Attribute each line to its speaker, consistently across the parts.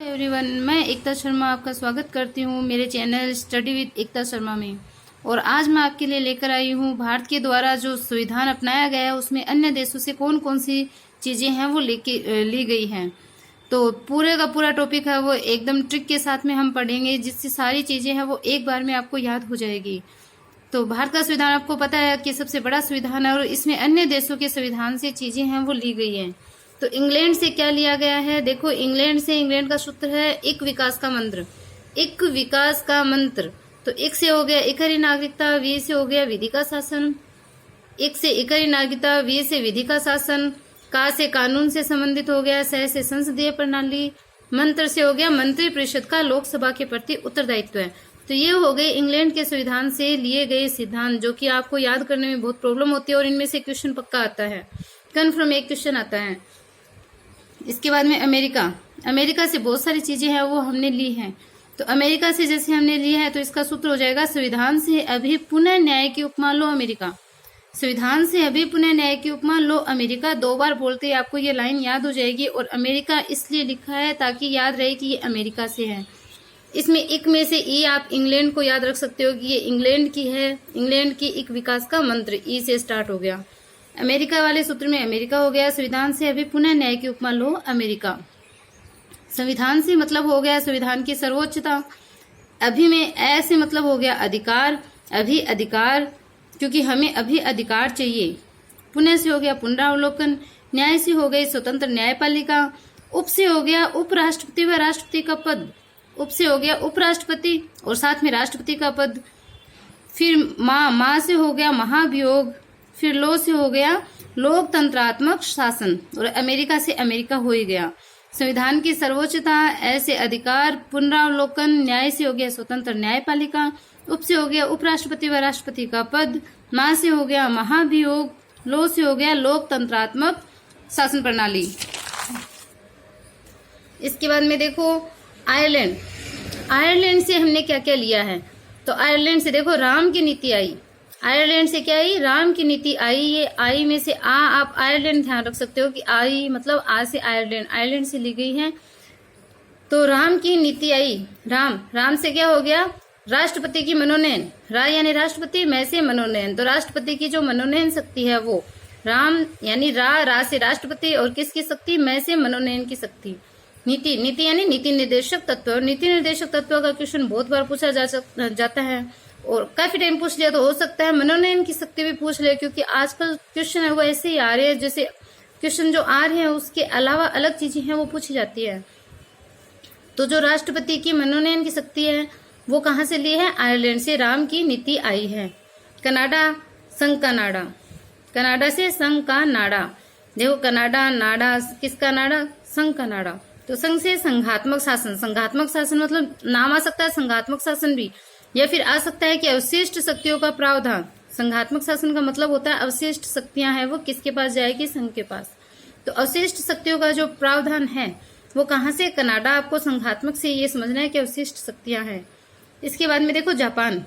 Speaker 1: Everyone, मैं एकता शर्मा आपका स्वागत करती हूँ मेरे channel study with Ekta Sharma में। और आज मैं आपके लिए लेकर आई हूँ भारत के द्वारा जो संविधान अपनाया गया है उसमें अन्य देशों से कौन कौन सी चीज़ें हैं वो लेके ली गई हैं। तो पूरे का पूरा टॉपिक है वो एकदम ट्रिक के साथ में हम पढ़ेंगे, जिससे सारी चीज़ें हैं वो एक बार में आपको याद हो जाएगी। तो भारत का संविधान आपको पता है कि सबसे बड़ा संविधान है और इसमें अन्य देशों के संविधान से चीज़ें हैं वो ली गई हैं। तो इंग्लैंड से क्या लिया गया है? देखो, इंग्लैंड का सूत्र है एक विकास का मंत्र। एक विकास का मंत्र। तो एक से हो गया एक हरी नागरिकता, वी से हो गया विधि का शासन। एक से एक हरी नागरिकता, वी से विधि का शासन, का से कानून से संबंधित हो गया, स से संसदीय प्रणाली, मंत्र से हो गया मंत्री परिषद का लोकसभा के प्रति उत्तरदायित्व है। तो ये हो गए इंग्लैंड के संविधान से लिए गए सिद्धांत, जो कि आपको याद करने में बहुत प्रॉब्लम होती है और इनमें से क्वेश्चन पक्का आता है, कन्फर्म एक क्वेश्चन आता है। इसके बाद में अमेरिका से बहुत सारी चीजें हैं वो हमने ली हैं। तो अमेरिका से जैसे हमने ली है तो इसका सूत्र हो जाएगा संविधान से अभी पुनः न्याय की उपमा लो अमेरिका। संविधान से अभी पुनः न्याय की उपमा लो अमेरिका। 2 बार बोलते ही आपको ये लाइन याद हो जाएगी। और अमेरिका इसलिए लिखा है ताकि याद रहे कि ये अमेरिका से है। इसमें एक में से ई आप इंग्लैंड को याद रख सकते हो कि ये इंग्लैंड की है। इंग्लैंड की एक विकास का मंत्र ई से स्टार्ट हो गया। अमेरिका वाले सूत्र में अमेरिका हो गया। संविधान से अभी पुनः न्याय की उपमा लो अमेरिका। संविधान से मतलब हो गया संविधान की सर्वोच्चता। अभी में ए से मतलब हो गया अधिकार। अभी अधिकार, क्योंकि हमें अभी अधिकार चाहिए। पुनः से हो गया पुनरावलोकन। न्याय से हो गई स्वतंत्र न्यायपालिका। उप से हो गया उपराष्ट्रपति व राष्ट्रपति का पद। उप से हो गया उपराष्ट्रपति और साथ में राष्ट्रपति का पद। फिर माँ से हो गया महाभियोग। फिर लो से हो गया लोकतंत्रात्मक शासन। और अमेरिका से अमेरिका हो ही गया। संविधान की सर्वोच्चता, ऐसे अधिकार, पुनरावलोकन, न्याय से हो गया स्वतंत्र न्यायपालिका, उप से हो गया उपराष्ट्रपति व राष्ट्रपति का पद, माँ से हो गया महाभियोग, लो से हो गया लोकतंत्रात्मक शासन प्रणाली। इसके बाद में देखो आयरलैंड से हमने क्या क्या लिया है। तो आयरलैंड से देखो राम की नीति आई। आयरलैंड से क्या आई? राम की नीति आई। ये आई में से आप आयरलैंड ध्यान रख सकते हो कि आई मतलब आ से आयरलैंड से ली गई है। तो राम की नीति आई। राम से क्या हो गया? राष्ट्रपति की मनोनयन। रा यानी राष्ट्रपति, मैं से मनोनयन। तो राष्ट्रपति की जो मनोनयन शक्ति है वो राम यानी रा से राष्ट्रपति और किसकी शक्ति? मैं से मनोनयन की शक्ति। नीति यानी नीति निर्देशक तत्व। और नीति निर्देशक तत्व का क्वेश्चन बहुत बार पूछा जाता है और काफी टाइम पूछ लिया तो हो सकता है मनोनयन की शक्ति भी पूछ ले, क्योंकि आजकल क्वेश्चन है वो ऐसे ही आ रहे हैं, जैसे क्वेश्चन जो आ रहे हैं उसके अलावा अलग चीजें हैं वो पूछी जाती है। तो जो राष्ट्रपति की मनोनयन की शक्ति है वो कहाँ से ली है? आयरलैंड से राम की नीति आई है। संघ का नाड़ा। कनाडा से संघ का नाड़ा। देखो कनाडा, नाड़ा, किसका नाड़ा? संघ का नाड़ा। तो संघ से संघात्मक शासन। संघात्मक शासन मतलब नाम आ सकता है संघात्मक शासन भी, या फिर आ सकता है कि अवशिष्ट शक्तियों का प्रावधान। संघात्मक शासन का मतलब होता है अवशिष्ट शक्तियां हैं वो किसके पास जाएगी? संघ के पास। तो अवशिष्ट शक्तियों का जो प्रावधान है वो कहाँ से? कनाडा। आपको संघात्मक से ये समझना है कि अवशिष्ट शक्तियां हैं। इसके बाद में देखो जापान।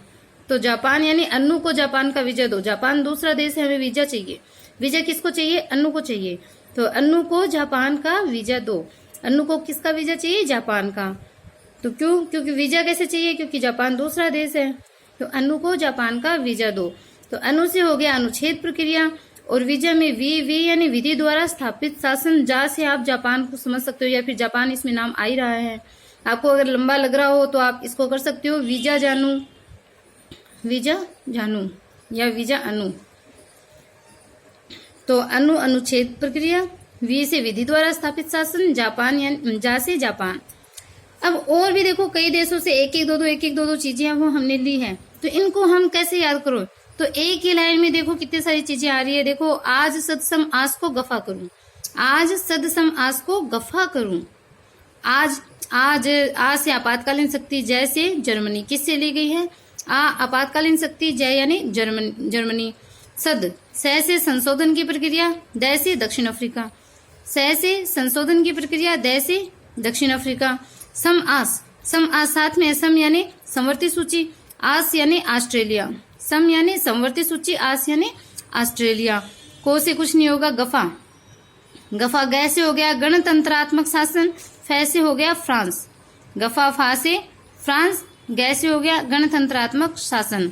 Speaker 1: तो जापान यानी अन्नू को जापान का वीजा दो। जापान दूसरा देश है, हमें वीजा चाहिए। वीजा किसको चाहिए? अन्नू को चाहिए। तो अन्नू को जापान का वीजा दो। अन्नू को किसका वीजा चाहिए? जापान का। तो क्यों? क्योंकि वीजा कैसे चाहिए? क्योंकि जापान दूसरा देश है। तो अनु को जापान का वीजा दो। तो अनु से हो गया अनुच्छेद प्रक्रिया। और वीजा में वी यानी विधि द्वारा स्थापित शासन। जा से आप जापान को समझ सकते हो, या फिर जापान इसमें नाम आ ही रहा है। आपको अगर लंबा लग रहा हो तो आप इसको कर सकते हो वीजा जानू या वीजा अनु। तो अनु अनुच्छेद प्रक्रिया, वी से विधि द्वारा स्थापित शासन, जापान यानी जा से जापान। अब और भी देखो कई देशों से एक एक दो चीजें वो हमने ली हैं। तो इनको हम कैसे याद करो? तो एक ही लाइन में देखो कितनी सारी चीजें आ रही है। देखो आज सदसम आस को गफा करूं। आज सदसम आस को गफा करूं। आज से आपातकालीन शक्ति जय से जर्मनी। किससे ली गई है? आपातकालीन शक्ति जय यानी जर्मनी। से संशोधन की प्रक्रिया, द से दक्षिण अफ्रीका। से संशोधन की प्रक्रिया, द से दक्षिण अफ्रीका। सम आस साथ में सम यानी समवर्ती सूची, आस यानी ऑस्ट्रेलिया। सम यानी समवर्ती सूची, आस यानी ऑस्ट्रेलिया। को से कुछ नहीं होगा, गफा। गै से हो गया गणतंत्रात्मक शासन। फै से हो गया फ्रांस, गफा फा से फ्रांस, गै से हो गया गणतंत्रात्मक शासन,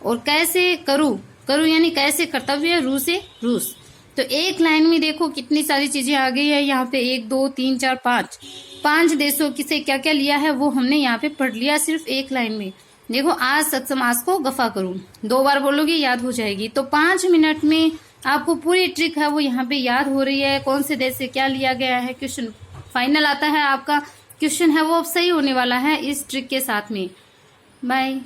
Speaker 1: और कैसे करू, करू यानी कैसे कर्तव्य, रू से रूस। तो एक लाइन में देखो कितनी सारी चीजें आ गई है यहाँ पे, 1 2 3 4 5 देशों की से क्या क्या लिया है वो हमने यहाँ पे पढ़ लिया सिर्फ एक लाइन में। देखो आज सत्समास को गफा करूं 2 बार बोलोगे याद हो जाएगी। तो 5 मिनट में आपको पूरी ट्रिक है वो यहाँ पे याद हो रही है, कौन से देश से क्या लिया गया है। क्वेश्चन फाइनल आता है आपका क्वेश्चन है वो अब सही होने वाला है इस ट्रिक के साथ में। बाय।